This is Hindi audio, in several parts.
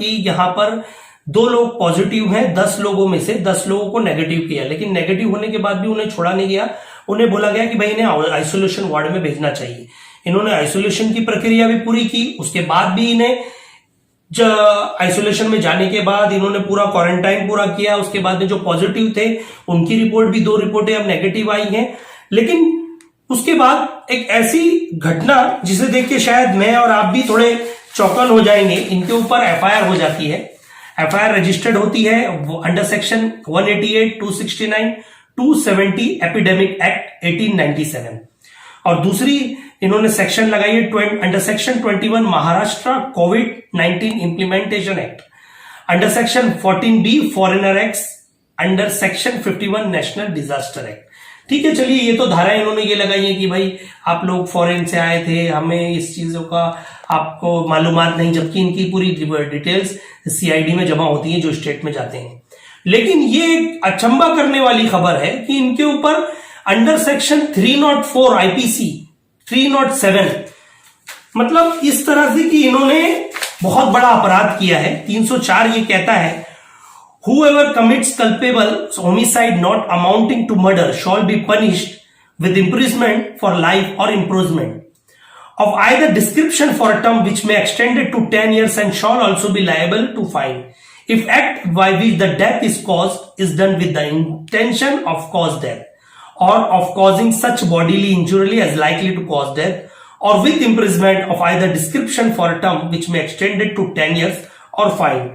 कि यहाँ पर 2 लोग पॉजिटिव हैं, 10 लोगों में से 10 लोगों को नेगेटिव किया, लेकिन नेगेटिव होने के बाद भी उन्हें छोड़ा नहीं गया। उन्हें बोला गया कि भाई इन्हें आइसोलेशन वार्ड में भेजना चाहिए। इन्होंने आइसोलेशन की प्रक्रिया भी पूरी की। उसके बाद भी इन्हें आइसोलेशन में जाने के बाद इन्होंने पूरा क्वारंटाइन पूरा किया। उसके बाद में जो पॉजिटिव थे उनकी रिपोर्ट भी 2 रिपोर्टें अब नेगेटिव आई हैं। लेकिन उसके बाद एक ऐसी घटना जिसे देख के शायद मैं और आप भी थोड़े चौकन हो जाएंगे। इनके ऊपर एफआईआर हो जाती है, एफआईआर रजिस्टर्ड होती है अंडर सेक्शन 188, 269, 270 एपिडेमिक एक्ट 1897। और दूसरी इन्होंने सेक्शन लगाई है अंडर सेक्शन 21 महाराष्ट्र कोविड-19 implementation act, under section 14B foreigner act, under section 51 national disaster act. ठीक है, चलिए ये तो धाराएं इन्होंने ये लगाई है कि भाई आप लोग फॉरेन से आए थे, हमें इस चीजों का आपको मालूमात नहीं, जबकि इनकी पूरी डिटेल्स सीआईडी में जमा होती है जो स्टेट में जाते हैं। लेकिन ये एक अचंबा करने वाली खबर है कि इनके ऊपर अंडर सेक्शन 304 आईपीसी 307, मतलब इस तरह से कि इन्होंने बहुत बड़ा अपराध किया है। 304 ये कहता है whoever commits culpable homicide not amounting to murder shall be punished with imprisonment for life or imprisonment of either description for a term which may extend to 10 years and shall also be liable to fine if act by which the death is caused is done with the intention of cause death or of causing such bodily injury as likely to cause death or with imprisonment of either description for a term which may extend to 10 years or fine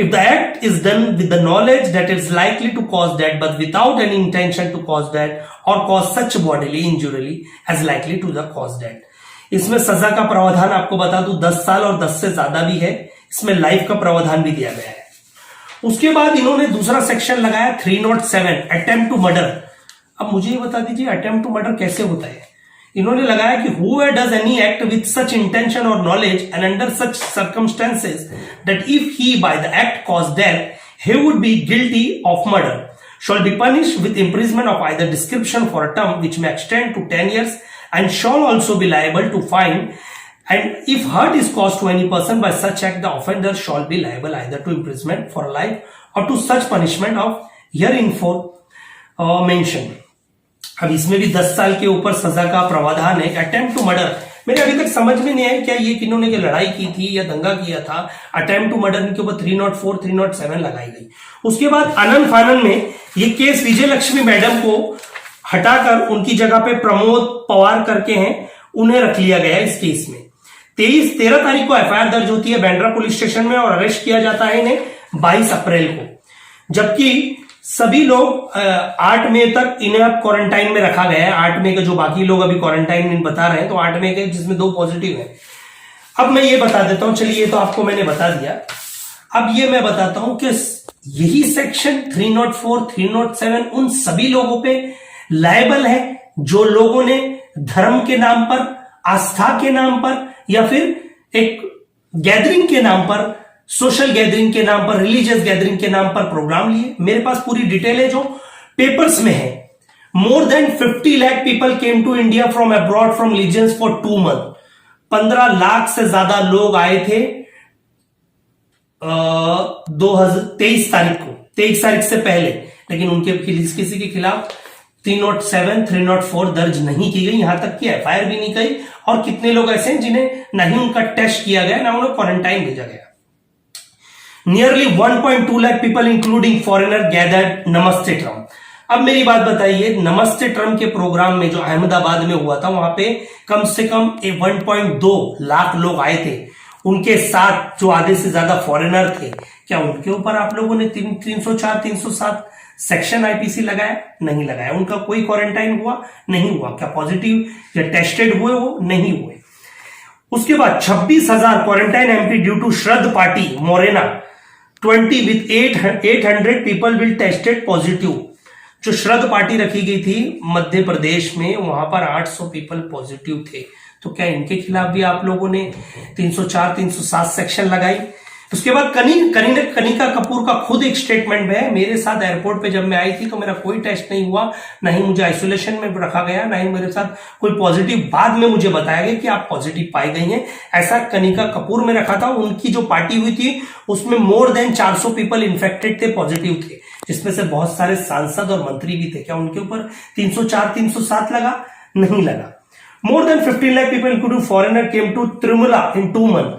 if the act is done with the knowledge that it is likely to cause death but without any intention to cause death or cause such bodily injury as likely to the cause death। इसमें सजा का प्रावधान आपको बता दूं 10 साल और 10 से ज्यादा भी है। इसमें लाइफ का प्रावधान भी दिया गया है। उसके बाद इन्होंने दूसरा सेक्शन लगाया 307 अटेम्प्ट टू मर्डर। अब मुझे ये बता दीजिए अटेम्प्ट टू मर्डर कैसे होता है। इन्होंने लगाया कि whoever does any act with such intention or knowledge and under such circumstances that if he by the act caused death he would be guilty of murder shall be punished with imprisonment of either description for a term which may extend to 10 years and shall also be liable to fine and if hurt is caused to any person by such act the offender shall be liable either to imprisonment for life or to such punishment of hereinfore mentioned। अब इसमें भी 10 साल के ऊपर सजा का प्रावधान है। अटेम्प्ट टू मर्डर मेरे अभी तक समझ में नहीं आया क्या ये किन्होंने के लड़ाई की थी या दंगा किया था। अटेम्प्ट टू मर्डर के ऊपर 304 307 लगाई गई। उसके बाद आनंद फानन में ये केस विजय लक्ष्मी मैडम को हटाकर उनकी जगह पे प्रमोद पवार करके हैं, उन्हें रख लिया गया इस केस में। 13 तारीख को एफआईआर दर्ज होती है बांद्रा पुलिस स्टेशन में और अरेस्ट किया जाता है इन्हें 22 अप्रैल को, जबकि सभी लोग 8 मई तक इन्हें अब क्वारंटाइन में रखा गया है। 8 मई के जो बाकी लोग अभी क्वारंटाइन में बता रहे हैं तो 8 मई के जिसमें 2 पॉजिटिव हैं। अब मैं ये बता देता हूं, चलिए ये तो आपको मैंने बता दिया। अब ये मैं बताता हूं कि यही सेक्शन 304 307 उन सभी लोगों पे लायबल है जो लोगों ने धर्म के नाम पर, आस्था के नाम पर या फिर एक गैदरिंग के नाम पर, सोशल गैदरिंग के नाम पर, रिलीजियस गैदरिंग के नाम पर प्रोग्राम लिए। मेरे पास पूरी डिटेल है जो पेपर्स में है। More than 50 lakh people came to India from abroad from legions for 2 month. 15 lakh से ज्यादा लोग आए थे 23 तारीख को, 23 तारीख से पहले, लेकिन उनके किसी के खिलाफ 307 304 दर्ज नहीं की गई, यहां तक कि एफआईआर भी नहीं गई। और कितने लोग ऐसे हैं जिन्हें ना ही उनका टेस्ट किया गया ना उन्हें क्वारंटाइन भेजा गया। Nearly 1.2 lakh people including foreigner gathered नमस्ते ट्रम्प। अब मेरी बात बताइए, नमस्ते ट्रम्प के प्रोग्राम में जो अहमदाबाद में हुआ था वहां पे कम से कम 1.2 लाख लोग आए थे। उनके साथ जो आधे से ज्यादा फॉरेनर थे, क्या उनके ऊपर आप लोगों ने 304 307 सेक्शन आईपीसी लगाया? नहीं लगाया। उनका कोई क्वारंटाइन हुआ? नहीं हुआ। क्या पॉजिटिव या टेस्टेड हुए? वो नहीं हुए। उसके बाद 26,000 क्वारंटाइन एम्प्टी ड्यू टू श्रद्ध party Morena 20 with 800 people will tested positive। जो श्रद्ध पार्टी रखी गई थी मध्य प्रदेश में, वहां पर 800 पीपल पॉजिटिव थे। तो क्या इनके खिलाफ भी आप लोगों ने 304 307 सेक्शन लगाई? उसके बाद कनिका कपूर का खुद एक स्टेटमेंट है, मेरे साथ एयरपोर्ट पे जब मैं आई थी तो मेरा कोई टेस्ट नहीं हुआ, ना ही मुझे आइसोलेशन में रखा गया, ना ही मेरे साथ कोई पॉजिटिव, बाद में मुझे बताया गया कि आप पॉजिटिव पाई गई हैं। ऐसा कनिका कपूर में रखा था। उनकी जो पार्टी हुई थी उसमें मोर देन 400 पीपल इन्फेक्टेड थे, पॉजिटिव थे, जिसमें से बहुत सारे सांसद और मंत्री भी थे। क्या उनके ऊपर 304 307 लगा? नहीं लगा। More than 15 lakh people including foreigner came to Tirumala in 2 month.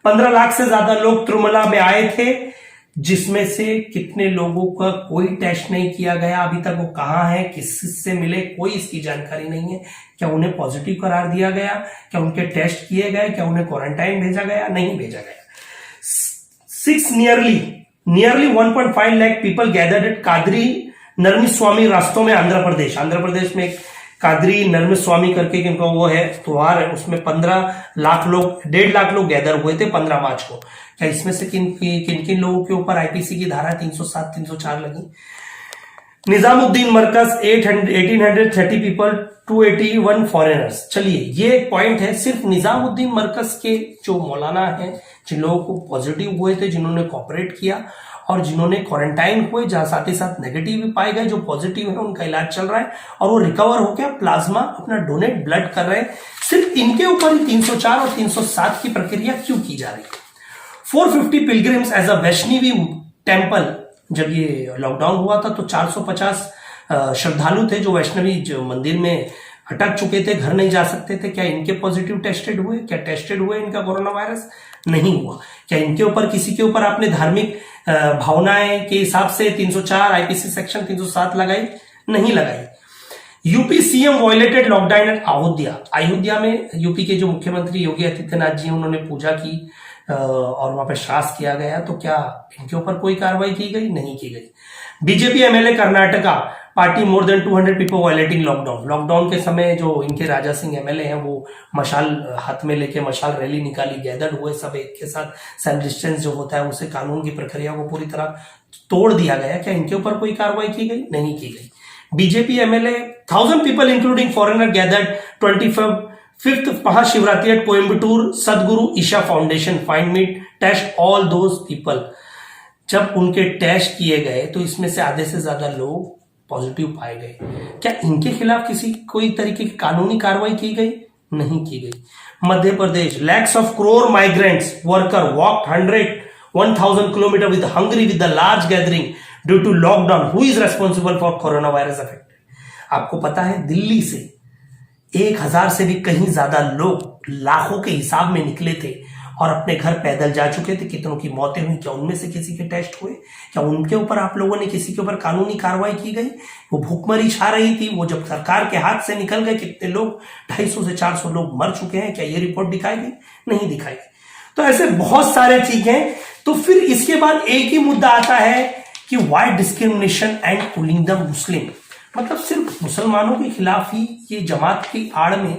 15 lakh से ज्यादा लोग त्रिमुला में आए थे, जिसमें से कितने लोगों का कोई टेस्ट नहीं किया गया अभी तक, वो कहां है, किससे मिले, कोई इसकी जानकारी नहीं है। क्या उन्हें पॉजिटिव करार दिया गया? क्या उनके टेस्ट किए गए? क्या उन्हें क्वारंटाइन भेजा गया? नहीं भेजा गया। Nearly 1.5 lakh people gathered eight Qadri Narasimha रास्तों में आंध्र प्रदेश में एक कादरी नरसिम्हा करके इनका वो है त्योहार है, उसमें 1.5 लाख लोग गैदर हुए थे 15 मार्च को। क्या इसमें से किन लोगों के ऊपर आईपीसी की धारा 307 304 लगी? Nizamuddin Markaz 1830 people 281 foreigners. चलिए ये एक पॉइंट है, सिर्फ निजामुद्दीन मरकज के जो मौलाना हैं, जिन लोगों को पॉजिटिव हुए थे, जिन्होंने कॉपरेट किया और जिन्होंने क्वारंटाइन हुए, जहां साथ ही साथ नेगेटिव भी पाए गए, जो पॉजिटिव है उनका इलाज चल रहा है और वो रिकवर होकर प्लाज्मा अपना डोनेट ब्लड कर रहे हैं, सिर्फ इनके ऊपर ही 304 और 307 की प्रक्रिया क्यों की जा रही है? 450 pilgrims as a Vaishnavi temple. जब ये लॉकडाउन हुआ था तो 450 श्रद्धालु थे जो वैष्णवी जो मंदिर में अटक चुके थे, घर नहीं जा सकते थे। क्या इनके पॉजिटिव टेस्टेड हुए? क्या टेस्टेड हुए इनका कोरोना वायरस? नहीं हुआ। क्या इनके ऊपर किसी के ऊपर आपने धार्मिक भावनाएं के हिसाब से 304 आईपीसी सेक्शन 307 लगाई? नहीं लगाई। UP CM violated lockdown at Ayodhya में यूपी के जो मुख्यमंत्री योगी आदित्यनाथ जी उन्होंने पूजा की और वहां पर शास किया गया, तो क्या इनके ऊपर कोई कार्रवाई की गई? नहीं की गई। BJP MLA Karnataka party more than 200 people violating lockdown के समय जो इनके राजा सिंह एमएलए हैं वो मशाल हाथ में लेके मशाल रैली निकाली, गैदर्ड हुए सब एक के साथ, सेल्फ डिस्टेंस जो होता है उसे कानून की प्रक्रिया को पूरी तरह तोड़ दिया गया। क्या इनके ऊपर कोई कार्रवाई की गई? नहीं की गई। BJP MLA 1000 people including foreigner gathered 25th Mahashivratri at Coimbatore Sadhguru Isha foundation find meet test all those people. जब उनके टेस्ट किए गए तो इसमें से आधे से ज्यादा लोग पॉजिटिव पाए गए। क्या इनके खिलाफ कोई तरीके की कानूनी कार्रवाई की गई? नहीं की गई। Madhya Pradesh lakhs of crore migrants worker walked 1000 kilometre with hungry with the large gathering due to lockdown. Who is responsible for corona virus effect? आपको पता है दिल्ली से 1000 से भी कहीं ज्यादा लोग लाखों के हिसाब में निकले थे और अपने घर पैदल जा चुके थे। कितनों की मौतें हुई? क्या उनमें से किसी के टेस्ट हुए? क्या उनके ऊपर आप लोगों ने किसी के ऊपर कानूनी कार्रवाई की गई? वो भूखमरी छा रही थी, वो जब सरकार के हाथ से निकल गए, कितने लोग 250 से 400 लोग मर चुके हैं। क्या ये रिपोर्ट दिखाई गई? नहीं दिखाई गई। तो ऐसे बहुत सारे चीजें हैं। तो फिर इसके बाद एक ही मुद्दा आता है कि why discrimination and pulling the Muslim, मतलब सिर्फ मुसलमानों के खिलाफ ही ये जमात की आड़ में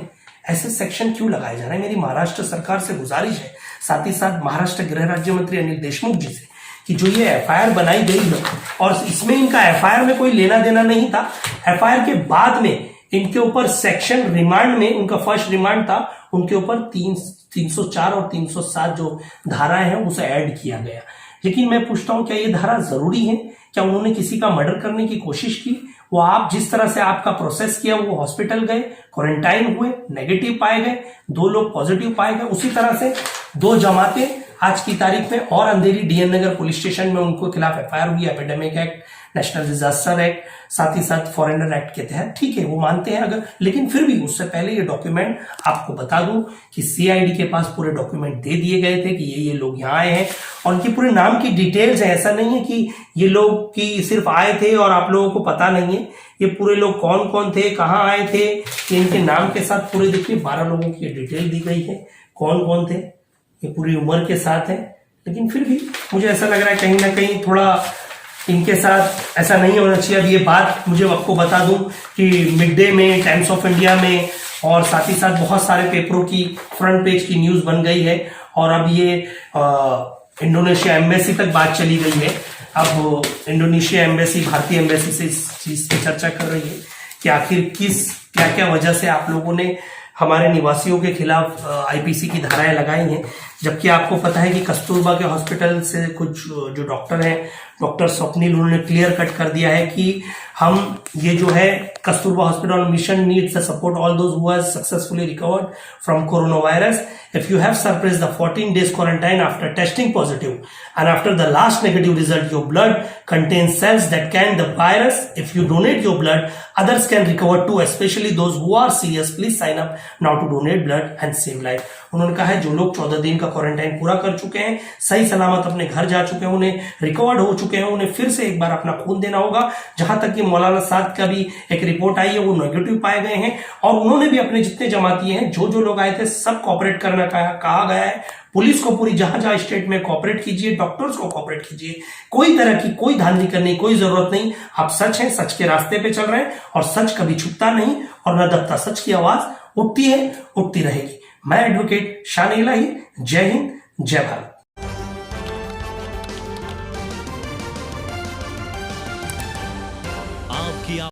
ऐसे सेक्शन क्यों लगाए जा रहे हैं? मेरी महाराष्ट्र सरकार से गुजारिश है, साथ ही साथ महाराष्ट्र गृह राज्य मंत्री अनिल देशमुख जी से, कि जो ये एफआईआर बनाई गई है और इसमें इनका एफआईआर में कोई लेना देना नहीं था, एफआईआर के बाद में इनके ऊपर सेक्शन रिमांड में, उनका फर्स्ट रिमांड था, उनके ऊपर 304 और 307 जो धाराएं हैं उसे ऐड किया गया। लेकिन मैं पूछता हूं क्या ये धारा जरूरी है? क्या उन्होंने किसी का मर्डर करने की कोशिश की? वो आप जिस तरह से आपका प्रोसेस किया, वो हॉस्पिटल गए, क्वारंटाइन हुए, नेगेटिव पाए गए, 2 लोग पॉजिटिव पाए गए, उसी तरह से 2 जमातें आज की तारीख में और अंधेरी डीएन नगर पुलिस स्टेशन में उनको खिलाफ एफआईआर हुई, epidemic act, national disaster act, साथ ही साथ फॉरेनर एक्ट के तहत। ठीक है, वो मानते हैं अगर, लेकिन फिर भी उससे पहले ये डॉक्यूमेंट आपको बता दूं कि सीआईडी के पास पूरे डॉक्यूमेंट दे दिए गए थे कि ये लोग यहाँ आए हैं और उनकी पूरे नाम की डिटेल्स है। ऐसा नहीं है कि ये लोग की सिर्फ आए थे और आप लोगों को पता नहीं है। ये पूरे लोग कौन कौन थे, कहाँ आए थे, इनके नाम के साथ पूरे देखिए 12 लोगों की डिटेल दी गई है, कौन कौन थे, ये पूरी उम्र के साथ है। लेकिन फिर भी मुझे ऐसा लग रहा है कहीं ना कहीं थोड़ा इनके साथ ऐसा नहीं होना चाहिए। अब ये बात मुझे आपको बता दूं कि मिड डे में, टाइम्स ऑफ इंडिया में और साथ ही साथ बहुत सारे पेपरों की फ्रंट पेज की न्यूज बन गई है और अब ये इंडोनेशिया एम्बेसी तक बात चली गई है। अब इंडोनेशिया एम्बेसी, भारतीय एम्बेसी से इस चीज की चर्चा कर रही है कि आखिर क्या क्या वजह से आप लोगों ने हमारे निवासियों के खिलाफ आईपीसी की धाराएं लगाई हैं। जबकि आपको पता है कि कस्तूरबा के हॉस्पिटल से कुछ जो डॉक्टर हैं, डॉक्टर स्वप्निल, उन्होंने क्लियर कट कर दिया है कि हम ये जो है Kasturba hospital mission needs the support all those who have successfully recovered from corona virus. If you have surpassed the 14 days quarantine after testing positive and after the last negative result, your blood contains cells that can the virus. If you donate your blood, others can recover too, especially those who are serious. Please sign up now to donate blood and save life. उन्होंने कहा है जो लोग 14 दिन का क्वारंटाइन पूरा कर चुके हैं, सही सलामत अपने घर जा चुके हैं, उन्हें रिकवर्ड हो चुके हैं, उन्हें फिर से एक बार अपना खून देना होगा. जहां तक कि मौलाना साद का भी एक रिपोर्ट आई है, वो नेगेटिव पाए गए हैं और उन्होंने भी अपने जितने जमाती हैं, जो लोग आए थे, सब कॉपरेट करना कहा गया है. पुलिस को पूरी जहां स्टेट में कॉपरेट कीजिए, डॉक्टर्स को कॉपरेट कीजिए. कोई तरह की कोई धांधली करने की कोई जरूरत नहीं. आप सच हैं, सच के रास्ते पे चल रहे हैं और सच कभी छुपता नहीं और न दबता. सच की आवाज उठती है, उठती रहेगी. मैं एडवोकेट शान इलाही. जय हिंद, जय भारत.